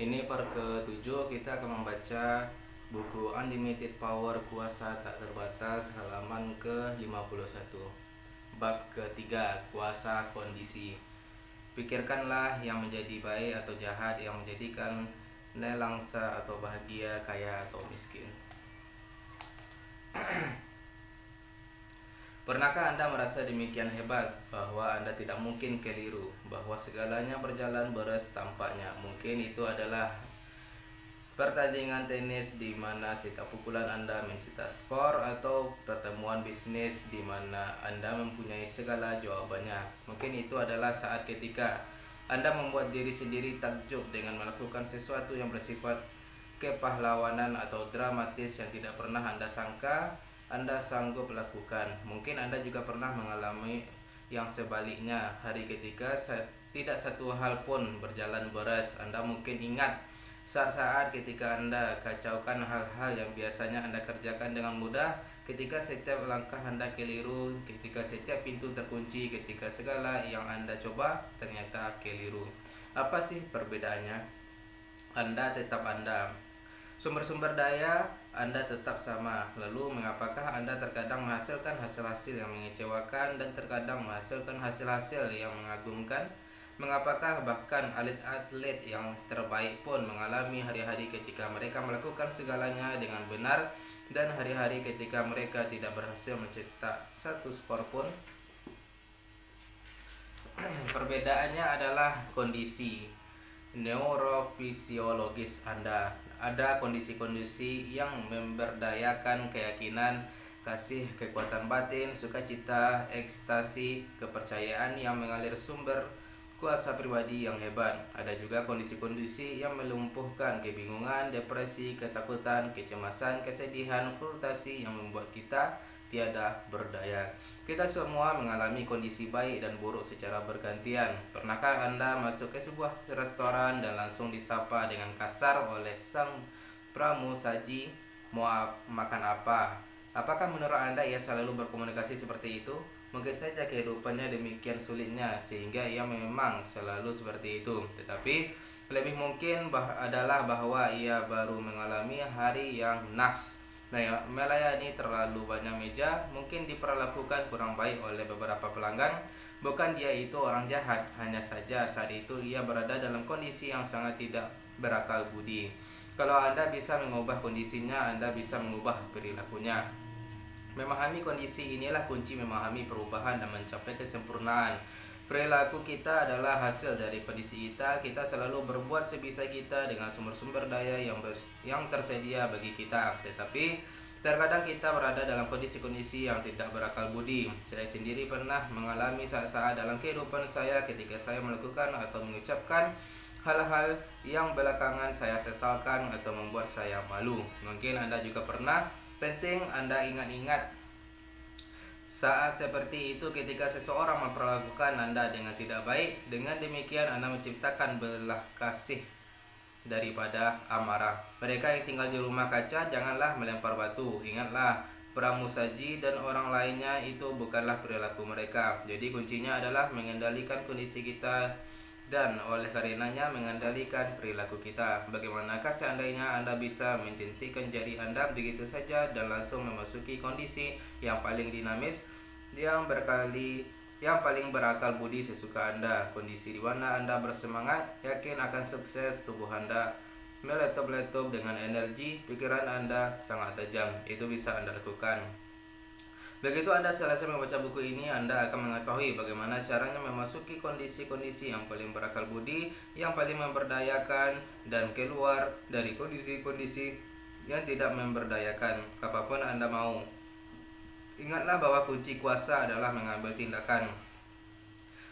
Ini part ke-7 kita akan membaca buku Unlimited Power Kuasa Tak Terbatas halaman ke-51. Bab ketiga, kuasa kondisi. Pikirkanlah yang menjadi baik atau jahat, yang menjadikan nelangsa atau bahagia, kaya atau miskin. Pernahkah Anda merasa demikian hebat bahwa Anda tidak mungkin keliru, bahwa segalanya berjalan beres tampaknya? Mungkin itu adalah pertandingan tenis di mana setiap pukulan Anda mencetak skor, atau pertemuan bisnis di mana Anda mempunyai segala jawabannya. Mungkin itu adalah saat ketika Anda membuat diri sendiri takjub dengan melakukan sesuatu yang bersifat kepahlawanan atau dramatis yang tidak pernah Anda sangka Anda sanggup lakukan. Mungkin Anda juga pernah mengalami yang sebaliknya, hari ketika tidak satu hal pun berjalan beres. Anda mungkin ingat saat-saat ketika Anda kacaukan hal-hal yang biasanya Anda kerjakan dengan mudah, ketika setiap langkah Anda keliru, ketika setiap pintu terkunci, ketika segala yang Anda coba ternyata keliru. Apa sih perbedaannya? Anda tetap Anda. Sumber-sumber daya Anda tetap sama. Lalu mengapakah Anda terkadang menghasilkan hasil-hasil yang mengecewakan dan terkadang menghasilkan hasil-hasil yang mengagumkan? Mengapakah bahkan atlet-atlet yang terbaik pun mengalami hari-hari ketika mereka melakukan segalanya dengan benar dan hari-hari ketika mereka tidak berhasil mencetak satu skor pun? Perbedaannya adalah kondisi neurofisiologis Anda. Ada kondisi-kondisi yang memberdayakan keyakinan, kasih, kekuatan batin, sukacita, ekstasi, kepercayaan yang mengalir sumber kuasa pribadi yang hebat. Ada juga kondisi-kondisi yang melumpuhkan, kebingungan, depresi, ketakutan, kecemasan, kesedihan, frustasi yang membuat kita tiada berdaya. Kita semua mengalami kondisi baik dan buruk secara bergantian. Pernahkah Anda masuk ke sebuah restoran dan langsung disapa dengan kasar oleh sang pramusaji, "Mau makan apa?" Apakah menurut Anda ia selalu berkomunikasi seperti itu? Mungkin saja kehidupannya demikian sulitnya sehingga ia memang selalu seperti itu. Tetapi lebih mungkin adalah bahwa ia baru mengalami hari yang melayani terlalu banyak meja, mungkin diperlakukan kurang baik oleh beberapa pelanggan. Bukan dia itu orang jahat, hanya saja saat itu ia berada dalam kondisi yang sangat tidak berakal budi. Kalau Anda bisa mengubah kondisinya, Anda bisa mengubah perilakunya. Memahami kondisi inilah kunci memahami perubahan dan mencapai kesempurnaan. Perilaku kita adalah hasil dari kondisi kita. Kita selalu berbuat sebisa kita dengan sumber-sumber daya yang tersedia bagi kita. Tetapi terkadang kita berada dalam kondisi-kondisi yang tidak berakal budi. Saya sendiri pernah mengalami saat-saat dalam kehidupan saya ketika saya melakukan atau mengucapkan hal-hal yang belakangan saya sesalkan atau membuat saya malu. Mungkin Anda juga pernah. Penting Anda ingat-ingat saat seperti itu ketika seseorang memperlakukan Anda dengan tidak baik. Dengan demikian Anda menciptakan belah kasih daripada amarah. Mereka yang tinggal di rumah kaca, janganlah melempar batu. Ingatlah, pramusaji dan orang lainnya itu bukanlah perilaku mereka. Jadi kuncinya adalah mengendalikan kondisi kita dan oleh karenanya mengendalikan perilaku kita. Bagaimanakah seandainya Anda bisa menjentikan jari Anda begitu saja dan langsung memasuki kondisi yang paling dinamis, yang paling berakal budi sesuka Anda, kondisi di mana Anda bersemangat, yakin akan sukses, tubuh Anda meletup-letup dengan energi, pikiran Anda sangat tajam. Itu bisa Anda lakukan. Begitu Anda selesai membaca buku ini, Anda akan mengetahui bagaimana caranya memasuki kondisi-kondisi yang paling berakal budi, yang paling memberdayakan, dan keluar dari kondisi-kondisi yang tidak memberdayakan. Apapun Anda mau, ingatlah bahwa kunci kuasa adalah mengambil tindakan.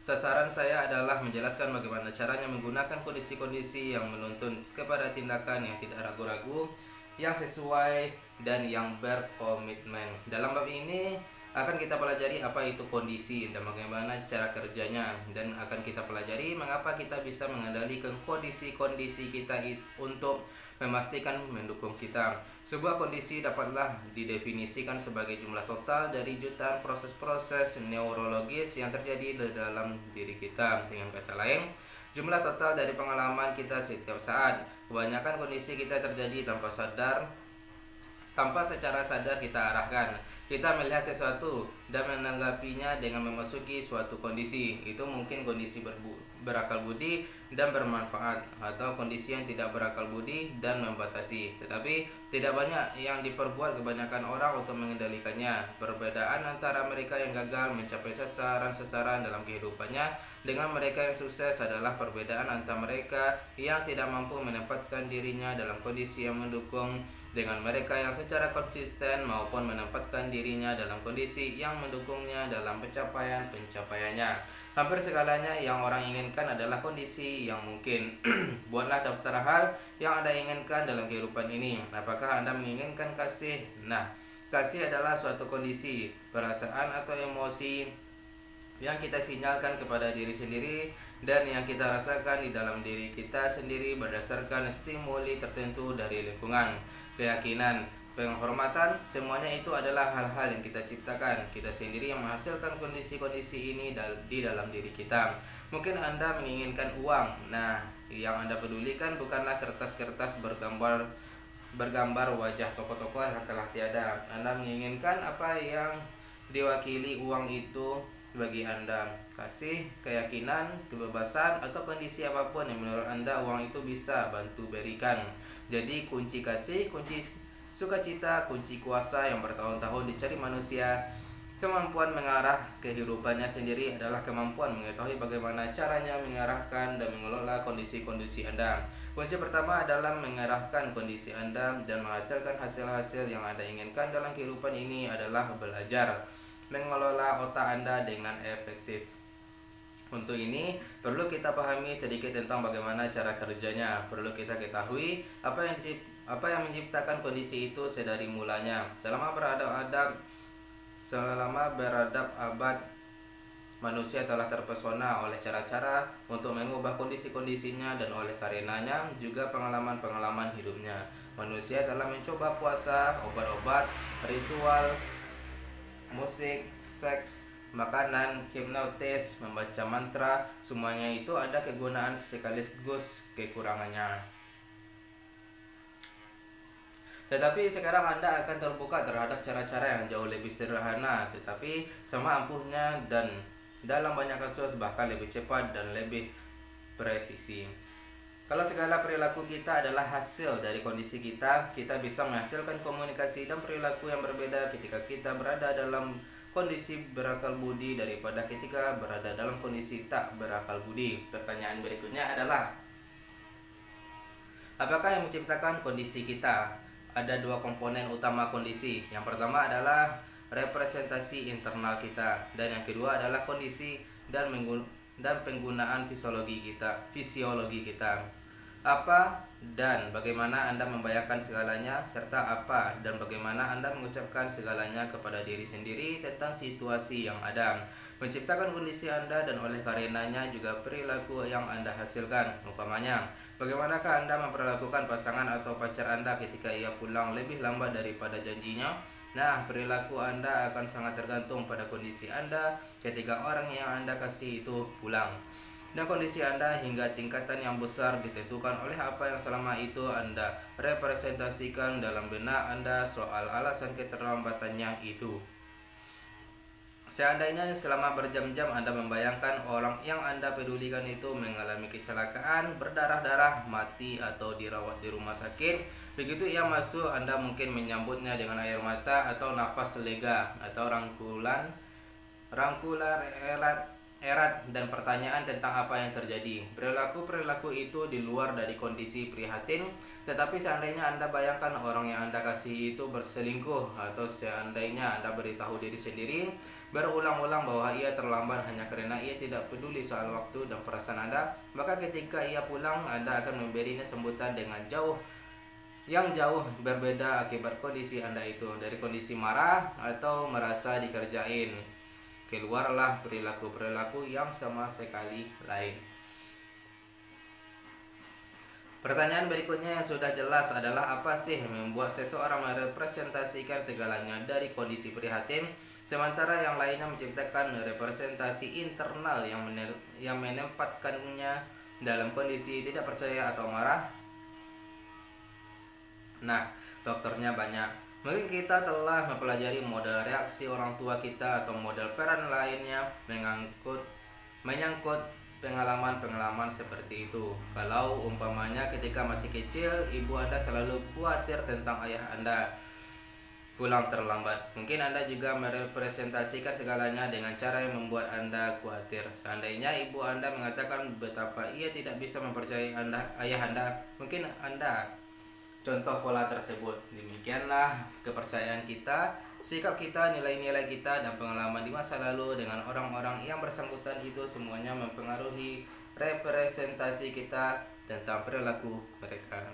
Sasaran saya adalah menjelaskan bagaimana caranya menggunakan kondisi-kondisi yang menuntun kepada tindakan yang tidak ragu-ragu, yang sesuai dan yang berkomitmen. Dalam bab ini akan kita pelajari apa itu kondisi dan bagaimana cara kerjanya, dan akan kita pelajari mengapa kita bisa mengendalikan kondisi-kondisi kita untuk memastikan mendukung kita. Sebuah kondisi dapatlah didefinisikan sebagai jumlah total dari jutaan proses-proses neurologis yang terjadi di dalam diri kita. Dengan kata lain, jumlah total dari pengalaman kita setiap saat. Kebanyakan kondisi kita terjadi tanpa secara sadar kita arahkan. Kita melihat sesuatu dan menanggapinya dengan memasuki suatu kondisi. Itu mungkin kondisi berakal budi dan bermanfaat, atau kondisi yang tidak berakal budi dan membatasi. Tetapi tidak banyak yang diperbuat kebanyakan orang untuk mengendalikannya. Perbedaan antara mereka yang gagal mencapai sasaran-sasaran dalam kehidupannya dengan mereka yang sukses adalah perbedaan antara mereka yang tidak mampu menempatkan dirinya dalam kondisi yang mendukung dengan mereka yang secara konsisten maupun menempatkan dirinya dalam kondisi yang mendukungnya dalam pencapaiannya. Hampir segalanya yang orang inginkan adalah kondisi yang mungkin. Buatlah daftar hal yang Anda inginkan dalam kehidupan ini. Apakah Anda menginginkan kasih? Nah, kasih adalah suatu kondisi, perasaan atau emosi yang kita sinyalkan kepada diri sendiri dan yang kita rasakan di dalam diri kita sendiri berdasarkan stimuli tertentu dari lingkungan, keyakinan, penghormatan. Semuanya itu adalah hal-hal yang kita ciptakan. Kita sendiri yang menghasilkan kondisi-kondisi ini di dalam diri kita. Mungkin Anda menginginkan uang. Nah, yang Anda pedulikan bukanlah kertas-kertas bergambar wajah tokoh-tokoh yang telah tiada. Anda menginginkan apa yang diwakili uang itu bagi Anda: kasih, keyakinan, kebebasan, atau kondisi apapun yang menurut Anda uang itu bisa bantu berikan. Jadi kunci kasih, kunci sukacita, kunci kuasa yang bertahun-tahun dicari manusia, kemampuan mengarah kehidupannya sendiri adalah kemampuan mengetahui bagaimana caranya mengarahkan dan mengelola kondisi-kondisi Anda. Kunci pertama adalah mengarahkan kondisi Anda dan menghasilkan hasil-hasil yang Anda inginkan dalam kehidupan ini adalah belajar mengelola otak Anda dengan efektif. Untuk ini, perlu kita pahami sedikit tentang bagaimana cara kerjanya. Perlu kita ketahui apa yang menciptakan kondisi itu sedari mulanya. Selama beradab abad, manusia telah terpesona oleh cara-cara untuk mengubah kondisi-kondisinya, dan oleh karenanya juga pengalaman-pengalaman hidupnya. Manusia telah mencoba puasa, obat-obat, ritual, musik, seks, makanan, hipnotis, membaca mantra. Semuanya itu ada kegunaan sekaligus kekurangannya. Tetapi sekarang Anda akan terbuka terhadap cara-cara yang jauh lebih sederhana tetapi sama ampuhnya, dan dalam banyak kasus bahkan lebih cepat dan lebih presisi. Kalau segala perilaku kita adalah hasil dari kondisi kita, kita bisa menghasilkan komunikasi dan perilaku yang berbeda ketika kita berada dalam kondisi berakal budi daripada ketika berada dalam kondisi tak berakal budi. Pertanyaan berikutnya adalah, apakah yang menciptakan kondisi kita? Ada dua komponen utama kondisi. Yang pertama adalah representasi internal kita, dan yang kedua adalah kondisi dan penggunaan fisiologi kita. Apa dan bagaimana Anda membayangkan segalanya, serta apa dan bagaimana Anda mengucapkan segalanya kepada diri sendiri tentang situasi yang ada, menciptakan kondisi Anda, dan oleh karenanya juga perilaku yang Anda hasilkan. Umpamanya, bagaimanakah Anda memperlakukan pasangan atau pacar Anda ketika ia pulang lebih lambat daripada janjinya? Nah, perilaku Anda akan sangat tergantung pada kondisi Anda ketika orang yang Anda kasih itu pulang. Dan kondisi Anda hingga tingkatan yang besar ditentukan oleh apa yang selama itu Anda representasikan dalam benak Anda soal alasan keterlambatannya itu. Seandainya selama berjam-jam Anda membayangkan orang yang Anda pedulikan itu mengalami kecelakaan, berdarah-darah, mati, atau dirawat di rumah sakit, begitu ia masuk, Anda mungkin menyambutnya dengan air mata atau nafas lega atau rangkulan erat dan pertanyaan tentang apa yang terjadi. Perilaku itu di luar dari kondisi prihatin. Tetapi seandainya Anda bayangkan orang yang Anda kasih itu berselingkuh, atau seandainya Anda beritahu diri sendiri berulang-ulang bahwa ia terlambat hanya karena ia tidak peduli soal waktu dan perasaan Anda, maka ketika ia pulang Anda akan memberinya sambutan dengan jauh berbeda akibat kondisi Anda itu. Dari kondisi marah atau merasa dikerjain, keluarlah perilaku-perilaku yang sama sekali lain. Pertanyaan berikutnya yang sudah jelas adalah, apa sih yang membuat seseorang merepresentasikan segalanya dari kondisi prihatin, sementara yang lainnya menciptakan representasi internal yang menempatkannya dalam kondisi tidak percaya atau marah? Nah, faktornya banyak. Mungkin kita telah mempelajari model reaksi orang tua kita atau model peran lainnya menyangkut pengalaman-pengalaman seperti itu. Kalau umpamanya ketika masih kecil, ibu Anda selalu khawatir tentang ayah Anda pulang terlambat. Mungkin Anda juga merepresentasikan segalanya dengan cara yang membuat Anda khawatir. Seandainya ibu Anda mengatakan betapa ia tidak bisa mempercayai ayah Anda, mungkin Anda contoh pola tersebut. Demikianlah kepercayaan kita, sikap kita, nilai-nilai kita, dan pengalaman di masa lalu dengan orang-orang yang bersangkutan itu semuanya mempengaruhi representasi kita tentang perilaku mereka.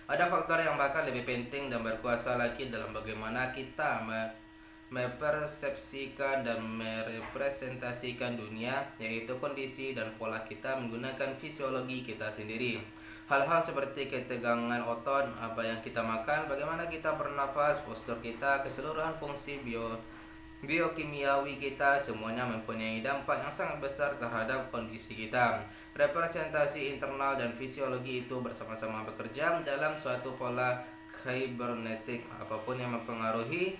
Ada faktor yang bahkan lebih penting dan berkuasa lagi dalam bagaimana kita mempersepsikan dan merepresentasikan dunia, yaitu kondisi dan pola kita menggunakan fisiologi kita sendiri. Hal-hal seperti ketegangan otot, apa yang kita makan, bagaimana kita bernafas, postur kita, keseluruhan fungsi biokimiawi kita, semuanya mempunyai dampak yang sangat besar terhadap kondisi kita. Representasi internal dan fisiologi itu bersama-sama bekerja dalam suatu pola kybernetik. Apapun yang mempengaruhi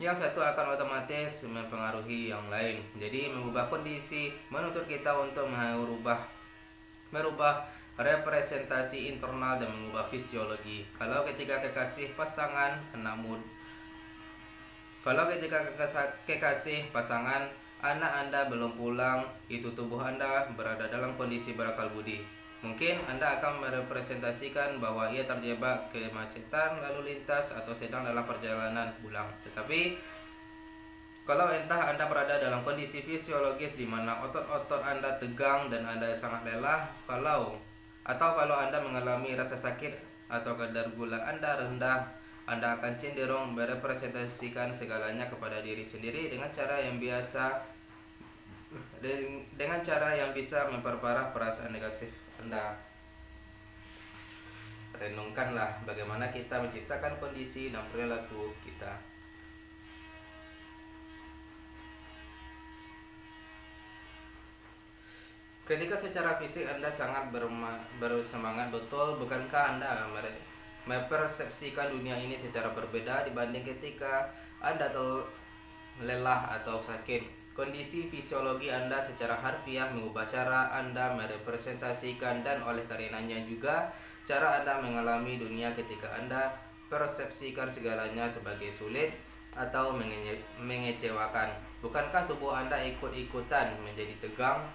yang satu akan otomatis mempengaruhi yang lain. Jadi mengubah kondisi menuntut kita untuk merubah representasi internal dan mengubah fisiologi. Kalau ketika kekasih pasangan anak Anda belum pulang, itu tubuh Anda berada dalam kondisi berakal budi. Mungkin Anda akan merepresentasikan bahwa ia terjebak kemacetan lalu lintas atau sedang dalam perjalanan pulang. Tetapi kalau entah Anda berada dalam kondisi fisiologis di mana otot-otot Anda tegang dan Anda sangat lelah, kalau Anda mengalami rasa sakit atau kadar gula Anda rendah, Anda akan cenderung merepresentasikan segalanya kepada diri sendiri dengan cara yang bisa memperparah perasaan negatif Anda. Renungkanlah bagaimana kita menciptakan kondisi dan perilaku kita. Ketika secara fisik Anda sangat bersemangat betul, bukankah Anda mempersepsikan dunia ini secara berbeda dibanding ketika Anda lelah atau sakit? Kondisi fisiologi Anda secara harfiah mengubah cara Anda merepresentasikan dan oleh karenanya juga cara Anda mengalami dunia ketika Anda persepsikan segalanya sebagai sulit atau mengecewakan. Bukankah tubuh Anda ikut-ikutan menjadi tegang?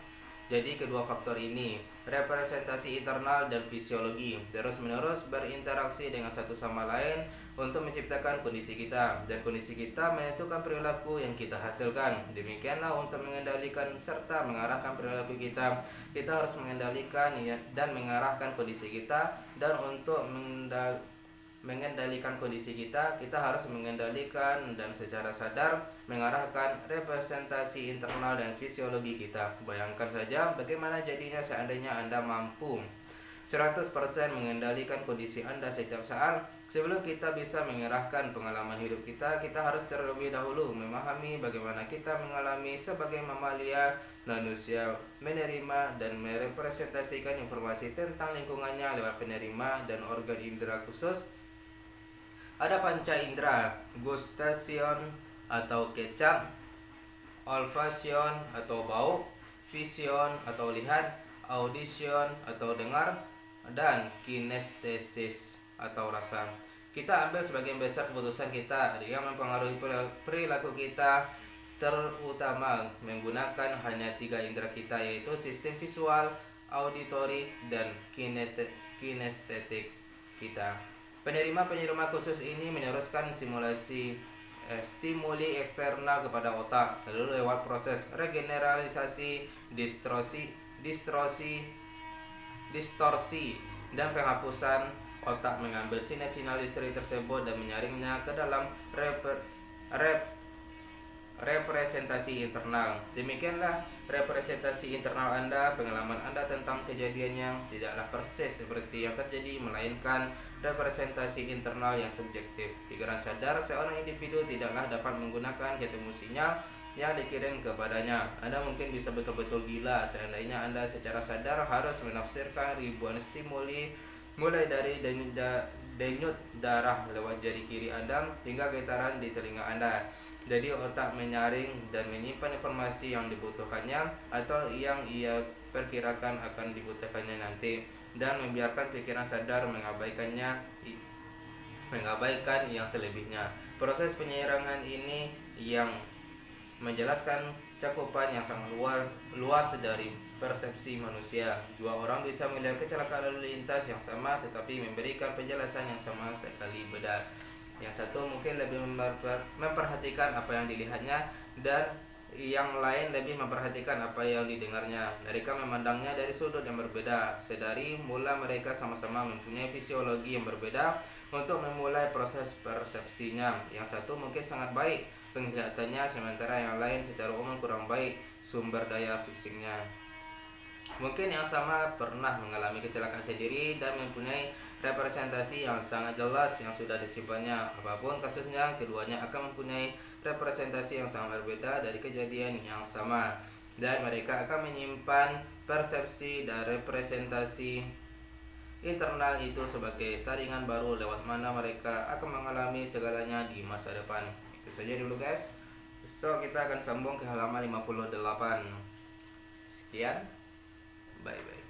Jadi kedua faktor ini, representasi internal dan fisiologi, terus-menerus berinteraksi dengan satu sama lain untuk menciptakan kondisi kita, dan kondisi kita menentukan perilaku yang kita hasilkan. Demikianlah untuk mengendalikan serta mengarahkan perilaku kita harus mengendalikan dan mengarahkan kondisi kita, dan untuk mengendalikan kondisi kita harus mengendalikan dan secara sadar mengarahkan representasi internal dan fisiologi kita. Bayangkan saja bagaimana jadinya seandainya Anda mampu 100% mengendalikan kondisi Anda setiap saat. Sebelum kita bisa mengerahkan pengalaman hidup kita harus terlebih dahulu memahami bagaimana kita mengalami sebagai mamalia manusia, menerima dan merepresentasikan informasi tentang lingkungannya lewat penerima dan organ indera khusus. Ada panca indera, gustation atau kecap, olfaction atau bau, vision atau lihat, audition atau dengar, dan kinestesis atau rasa. Kita ambil sebagian besar keputusan kita yang mempengaruhi perilaku kita, terutama menggunakan hanya 3 indera kita, yaitu sistem visual, auditory, dan kinestetik kita. Penerima khusus ini meneruskan stimuli eksternal kepada otak, lalu lewat proses regeneralisasi, distorsi, dan penghapusan, otak mengambil sinyal-sinyal listrik tersebut dan menyaringnya ke dalam representasi internal. Demikianlah representasi internal Anda, pengalaman Anda tentang kejadian yang tidaklah persis seperti yang terjadi, melainkan representasi internal yang subjektif. Pikiran sadar seorang individu tidaklah dapat menggunakan ketemu sinyal yang dikirim kepadanya. Anda mungkin bisa betul-betul gila seandainya Anda secara sadar harus menafsirkan ribuan stimuli, mulai dari denyut darah lewat jari kiri Anda hingga getaran di telinga Anda. Jadi otak menyaring dan menyimpan informasi yang dibutuhkannya atau yang ia perkirakan akan dibutuhkannya nanti, dan membiarkan pikiran sadar mengabaikan yang selebihnya. Proses penyirangan ini yang menjelaskan cakupan yang sangat luas dari persepsi manusia. Dua orang bisa melihat kecelakaan lalu lintas yang sama tetapi memberikan penjelasan yang sama sekali beda. Yang satu mungkin lebih memperhatikan apa yang dilihatnya, dan yang lain lebih memperhatikan apa yang didengarnya. Mereka memandangnya dari sudut yang berbeda. Sedari mula mereka sama-sama mempunyai fisiologi yang berbeda untuk memulai proses persepsinya. Yang satu mungkin sangat baik penglihatannya, sementara yang lain secara umum kurang baik sumber daya fisiknya. Mungkin yang sama pernah mengalami kecelakaan sendiri dan mempunyai representasi yang sangat jelas yang sudah disimpannya. Apapun kasusnya, keduanya akan mempunyai representasi yang sangat berbeda dari kejadian yang sama, dan mereka akan menyimpan persepsi dan representasi internal itu sebagai saringan baru lewat mana mereka akan mengalami segalanya di masa depan. Itu saja dulu guys. Besok kita akan sambung ke halaman 58. Sekian. Bye bye.